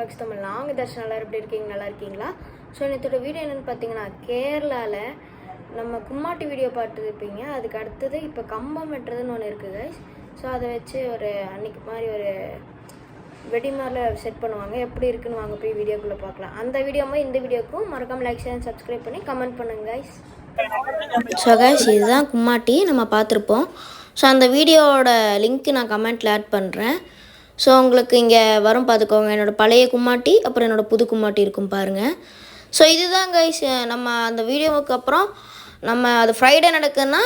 Vlogs Tamil. நாங்கள் தர்ஷன் எல்லாரும் எப்படி இருக்கீங்க? நல்லா இருக்கீங்களா? ஸோ நேற்றோட வீடியோ என்னென்னு பார்த்தீங்கன்னா, கேரளாவில் நம்ம கும்மாட்டி வீடியோ பார்த்துருப்பீங்க. அதுக்கு அடுத்தது இப்போ கம்பம் வெட்டுறதுன்னு ஒன்று இருக்குது கைஸ். ஸோ அதை வச்சு ஒரு அன்னைக்கு மாதிரி ஒரு வெடி மாதிரில செட் பண்ணுவாங்க. எப்படி இருக்குன்னு வாங்க போய் வீடியோக்குள்ளே பார்க்கலாம். அந்த வீடியோவும் இந்த வீடியோக்கும் மறக்காமல் லைக் ஷேர் சப்ஸ்கிரைப் பண்ணி கமெண்ட் பண்ணுங்க கைஸ். ஸோ கைஸ், இதுதான் கும்மாட்டி நம்ம பார்த்துருப்போம். ஸோ அந்த வீடியோவோட லிங்க்கு நான் கமெண்ட்டில் ஆட் பண்ணுறேன். ஸோ உங்களுக்கு இங்கே வரும் பார்த்துக்கோங்க. என்னோடய பழைய கும்மாட்டி அப்புறம் என்னோடய புது கும்மாட்டி இருக்கும் பாருங்கள். ஸோ இதுதான் கைஸ் நம்ம அந்த வீடியோவுக்கு அப்புறம் நம்ம அது ஃப்ரைடே நடக்குதுன்னா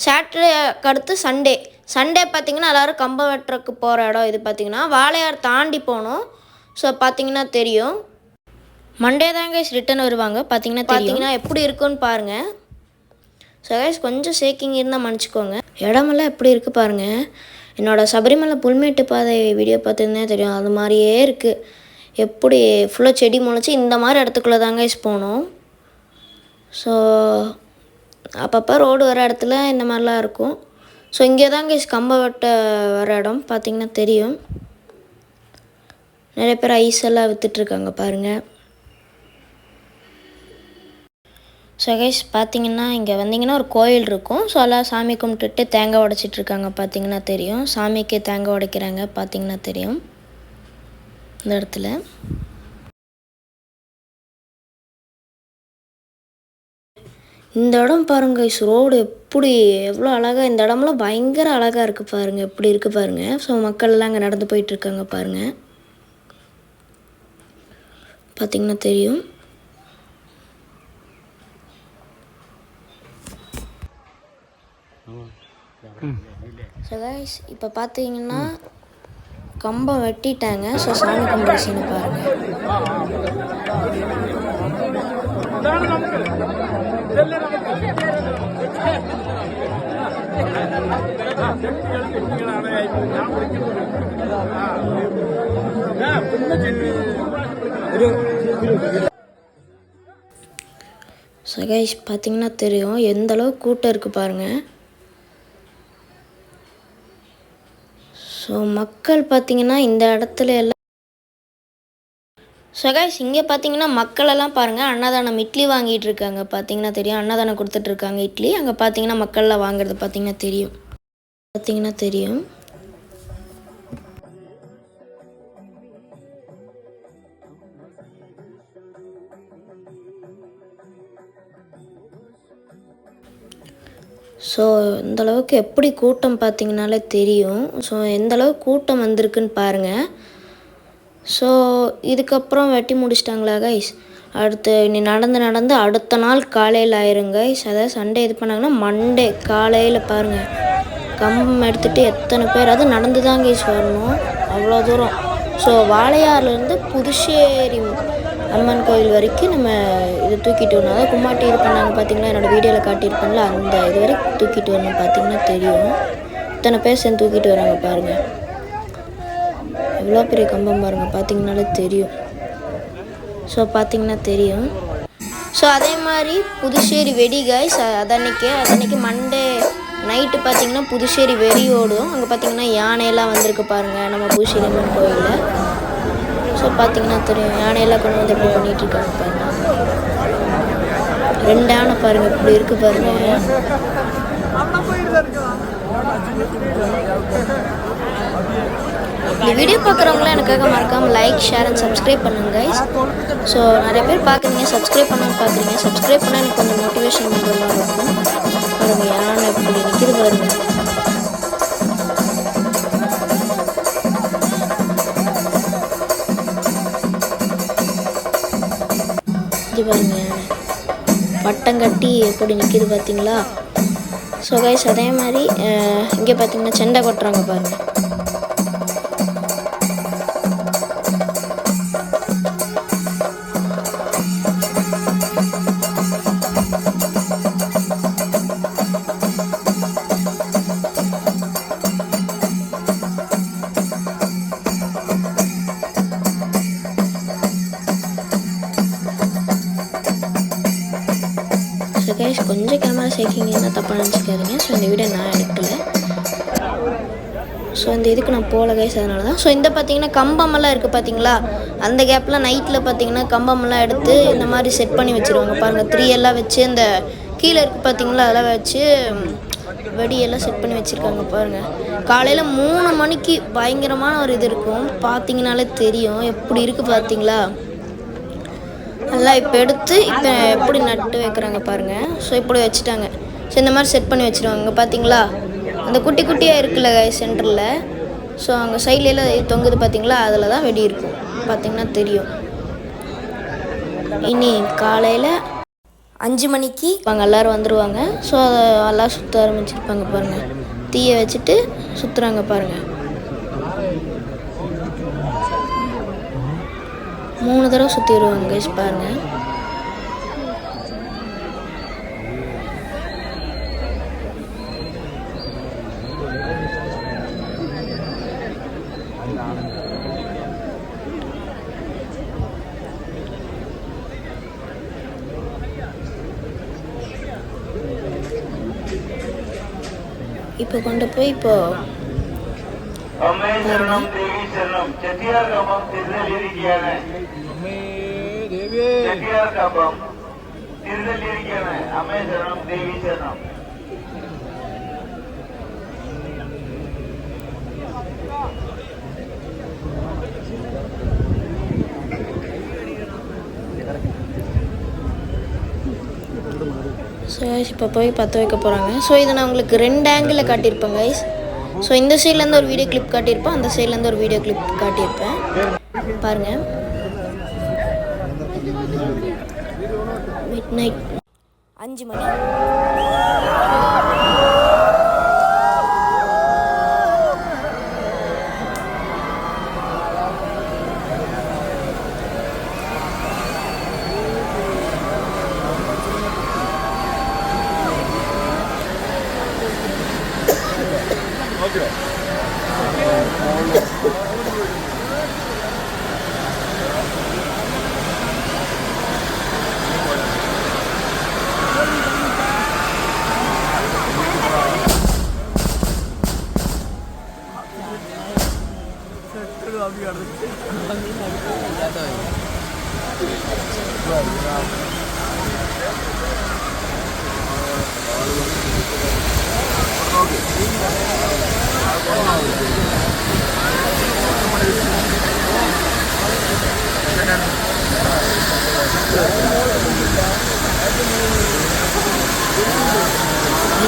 சாட்டர்டேக்கு அடுத்து சண்டே பார்த்திங்கன்னா எல்லோரும் கம்பம் வெட்டுறதுக்கு போகிற இடம் இது பார்த்திங்கன்னா வாழையார் தாண்டி போகணும். ஸோ பார்த்திங்கன்னா தெரியும். மண்டே தான் கைஸ் ரிட்டன் வருவாங்க. பார்த்திங்கன்னா எப்படி இருக்குன்னு பாருங்கள். ஸோ கைஸ் கொஞ்சம் ஷேக்கிங் இருந்தால் மன்னிச்சிக்கோங்க. இடமெல்லாம் எப்படி இருக்குது பாருங்கள். என்னோடய சபரிமலை புல்மேட்டு பாதை வீடியோ பார்த்துருந்தே தெரியும். அது மாதிரியே இருக்குது. எப்படி ஃபுல்லாக செடி முளைச்சி இந்த மாதிரி இடத்துக்குள்ளே தாங்க போகணும். ஸோ அப்பப்போ ரோடு வர இடத்துல இந்த மாதிரிலாம் இருக்கும். ஸோ இங்கே தாங்க கம்பம் வெட்ட வர இடம் பார்த்திங்கன்னா தெரியும். நிறைய பேர் ஐஸ் எல்லாம் விற்றுட்ருக்காங்க பாருங்கள். ஸோ கைஸ் பார்த்திங்கன்னா இங்கே வந்திங்கன்னா ஒரு கோயில் இருக்கும். ஸோ எல்லாம் சாமி கும்பிட்டுட்டு தேங்காய் உடைச்சிட்ருக்காங்க. பார்த்திங்கன்னா தெரியும். சாமிக்கு தேங்காய் உடைக்கிறாங்க. பார்த்திங்கன்னா தெரியும் இந்த இடத்துல. இந்த இடம் பாருங்க கைஸ், ரோடு எப்படி எவ்வளோ அழகாக, இந்த இடம்லாம் பயங்கர அழகாக இருக்குது பாருங்கள். எப்படி இருக்குது பாருங்கள். ஸோ மக்கள் எல்லாம் அங்கே நடந்து போயிட்டுருக்காங்க பாருங்கள். பார்த்திங்கன்னா தெரியும். ஸோ கைஸ் இப்போ பார்த்தீங்கன்னா கம்பம் வெட்டிட்டாங்க. ஸோ சாமி கும்பிட சீனை பாருங்கள். ஸோ கைஸ் பார்த்தீங்கன்னா தெரியும் எந்த அளவுக்கு கூட்டம் இருக்குது பாருங்கள். ஸோ மக்கள் பார்த்திங்கன்னா இந்த இடத்துல எல்லாம். ஸோ கைஸ் இங்கே பார்த்தீங்கன்னா மக்களெல்லாம் பாருங்கள் அன்னதானம் இட்லி வாங்கிட்டு இருக்காங்க. பார்த்தீங்கன்னா தெரியும். அன்னதானம் கொடுத்துட்ருக்காங்க இட்லி. அங்கே பார்த்தீங்கன்னா மக்கள்லாம் வாங்குறது பார்த்தீங்கன்னா தெரியும். ஸோ இந்தளவுக்கு எப்படி கூட்டம் பார்த்திங்கனாலே தெரியும். ஸோ எந்தளவுக்கு கூட்டம் வந்திருக்குன்னு பாருங்கள். ஸோ இதுக்கப்புறம் வெட்டி முடிச்சிட்டாங்களா கைஸ். அடுத்து இனி நடந்து அடுத்த நாள் காலையில் ஆயிரும் கைஸ். அதாவது சண்டே இது பண்ணாங்கன்னா மண்டே காலையில் பாருங்கள் கம்பம் எடுத்துகிட்டு எத்தனை பேர் அது நடந்து தான் கைஸ் வரணும் அவ்வளோ தூரம். ஸோ வாழையாறுலேருந்து புதுச்சேரி அம்மன் கோயில் வரைக்கும் நம்ம இதை தூக்கிட்டு வரணும். அதாவது கும்மாட்டி இது பண்ணாங்க பார்த்திங்கன்னா என்னோடய வீடியோவில் காட்டியிருப்பேன்ல அந்த இது வரைக்கும் தூக்கிட்டு வரணும். பார்த்திங்கன்னா தெரியும். இத்தனை பேர் சேர்ந்து தூக்கிட்டு வராங்க பாருங்கள். எவ்வளோ பெரிய கம்பம் பாருங்கள். பார்த்திங்கனாலே தெரியும். ஸோ பார்த்திங்கன்னா தெரியும். ஸோ அதே மாதிரி புதுச்சேரி வெடி கைஸ் அதன்னைக்கு மண்டே நைட்டு பார்த்திங்கன்னா புதுச்சேரி வெடி ஓடும். அங்கே பார்த்திங்கன்னா யானையெல்லாம் வந்திருக்கு பாருங்கள் நம்ம புதுச்சேரி அம்மன் கோயிலில். ஸோ பார்த்திங்கன்னா தெரியும். யானையெல்லாம் கொண்டு வந்து எப்படி பண்ணிகிட்ருக்காங்க பாருங்கள். 2 யானை பாருங்கள் இப்படி இருக்குது பாருங்கள். இந்த வீடியோ பார்க்குறவங்களாம் எனக்காக மறக்காமல் லைக் ஷேர் அண்ட் சப்ஸ்கிரைப் பண்ணுங்க கைஸ். ஸோ நிறைய பேர் பார்க்குறீங்க, சப்ஸ்கிரைப் பண்ணாமல் பார்க்குறீங்க. சப்ஸ்கிரைப் பண்ணால் எனக்கு கொஞ்சம் மோட்டிவேஷன் பண்ணுற மாதிரி இருக்கும். பாருங்கள் யானை இப்படி நிற்கிது பாருங்கள். இது பாருங்க வட்டம் கட்டி எப்படி நிற்கிது பார்த்தீங்களா. ஸோ கைஸ் அதே மாதிரி இங்கே பார்த்தீங்கன்னா செண்டை கொட்டுறாங்க பாருங்கள். கைஸ் கொஞ்சம் கேமரா ஷேக்கிங் இருந்தால் தப்பாக நினச்சிக்காதீங்க. ஸோ இந்த வீடியோ நான் எடுக்கலை. ஸோ இந்த இதுக்கு நான் போகல கைஸ், அதனால தான். ஸோ இந்த பார்த்தீங்கன்னா கம்பமெல்லாம் இருக்குது பார்த்தீங்களா, அந்த கேப்பில் நைட்டில் பார்த்தீங்கன்னா கம்பமெல்லாம் எடுத்து இந்த மாதிரி செட் பண்ணி வச்சுருவாங்க பாருங்கள். 3 எல்லாம் வச்சு அந்த கீழே இருக்குது பார்த்தீங்களா, அதெல்லாம் வச்சு வெடியெல்லாம் செட் பண்ணி வச்சுருக்காங்க பாருங்கள். காலையில் 3 மணிக்கு பயங்கரமான ஒரு இது இருக்கும், பார்த்தீங்கனாலே தெரியும் எப்படி இருக்குது பார்த்தீங்களா. நல்லா இப்போ எடுத்து இப்போ எப்படி நட்டு வைக்கிறாங்க பாருங்கள். ஸோ இப்படி வச்சுட்டாங்க. ஸோ இந்த மாதிரி செட் பண்ணி வச்சுருவாங்க பார்த்தீங்களா. அந்த குட்டி குட்டியாக இருக்குல்ல சென்டரில், ஸோ அங்கே சைட்லலாம் தொங்குது பார்த்தீங்களா, அதில் தான் வெடி இருக்கும், பார்த்தீங்கன்னா தெரியும். இனி காலையில் 5 மணிக்கு அவங்க எல்லோரும் வந்துடுவாங்க. ஸோ அதை எல்லாம் சுற்ற ஆரம்பிச்சிருப்பாங்க பாருங்கள். தீயை வச்சுட்டு சுற்றுறாங்க பாருங்கள். 3 தடவை சுற்றி வருவாங்க கைஸ் பாருங்கள். இப்போ கொண்டு போய் இப்போ ஸோ இப்போ போய் பற்ற வைக்க போகிறாங்க. ஸோ இதை நான் உங்களுக்கு 2 ஆங்கிளில் காட்டியிருப்பேன் கைஸ். ஸோ இந்த சைட்லேருந்து ஒரு வீடியோ கிளிப் காட்டியிருப்பேன், அந்த சைட்லேருந்து ஒரு வீடியோ கிளிப் காட்டியிருப்பேன் பாருங்கள். மிட் நைட் 5 மணி.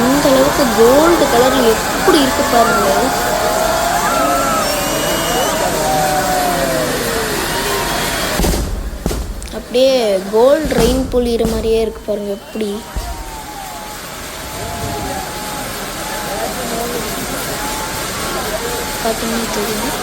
இந்த அளவுக்கு கோல்டு கலரில் எப்படி இருக்கு பாருங்க. அப்படியே கோல்டு ரெயின் பொழியிற மாதிரியே இருக்கு பாருங்க. எப்படி பார்த்தீங்கன்னா தெரியும்.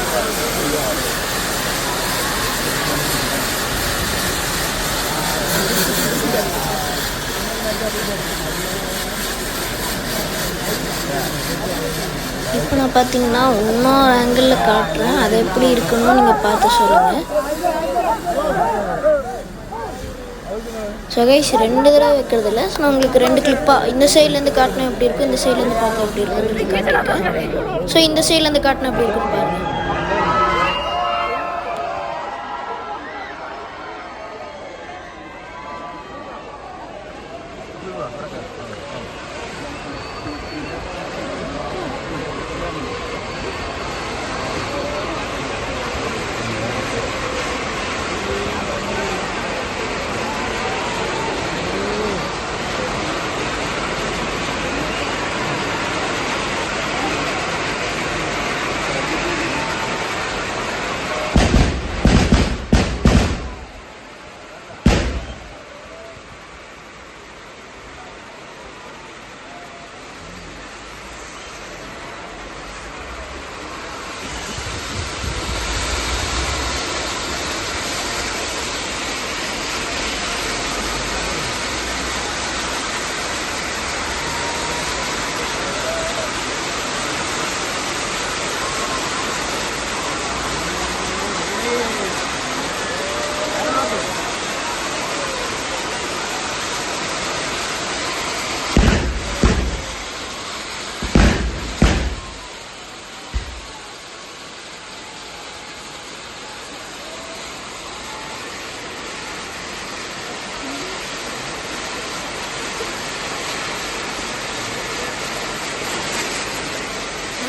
இப்போ நான் பார்த்தீங்கன்னா இன்னொரு ஆங்கிளில் காட்டுறேன், அது எப்படி இருக்குன்னு நீங்கள் பார்த்து சொல்லுங்கள். ஸோ கைஸ் 2 தடவை வைக்கிறது இல்லை, ஸோ நான் உங்களுக்கு 2 கிளிப்பாக இந்த சைட்லேருந்து காட்டினா எப்படி இருக்கும், இந்த சைட்லேருந்து பார்த்தா எப்படி இருக்குன்னு சொல்லி காட்டியிருக்கேன். ஸோ இந்த சைட்லேருந்து காட்டினா எப்படி இருக்குன்னு பாருங்கள்.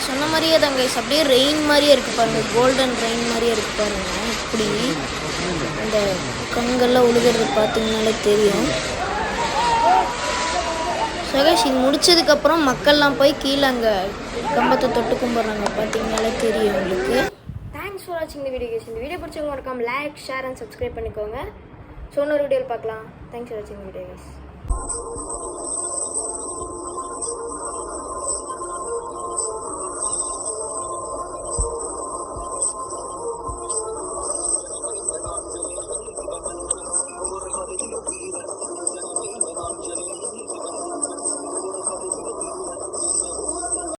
சொன்ன மாதிரியே தான் கைஸ், அப்படியே ரெயின் மாதிரியே இருக்குது பாருங்கள், கோல்டன் ரெயின் மாதிரியே இருக்குது பாருங்கள். இப்படி அந்த கங்கெல்லாம் உழுகிறது பார்த்தீங்கனாலே தெரியும். ஸோ கைஸ் இது முடிச்சதுக்கப்புறம் மக்கள்லாம் போய் கீழே அங்கே கம்பத்தை தொட்டு கும்பிட்றாங்க, பார்த்தீங்கனாலே தெரியும் உங்களுக்கு. தேங்க்ஸ் ஃபார் வாட்சிங் இந்த வீடியோ கைஸ். இந்த வீடியோ பிடிச்சவங்க மறக்காம லைக், ஷேர் அண்ட் சப்ஸ்கிரைப் பண்ணிக்கோங்க. ஸோ இன்னொரு வீடியோவில் பார்க்கலாம். தேங்க்ஸ் ஃபார் வாட்சிங் வீடியோ கைஸ்.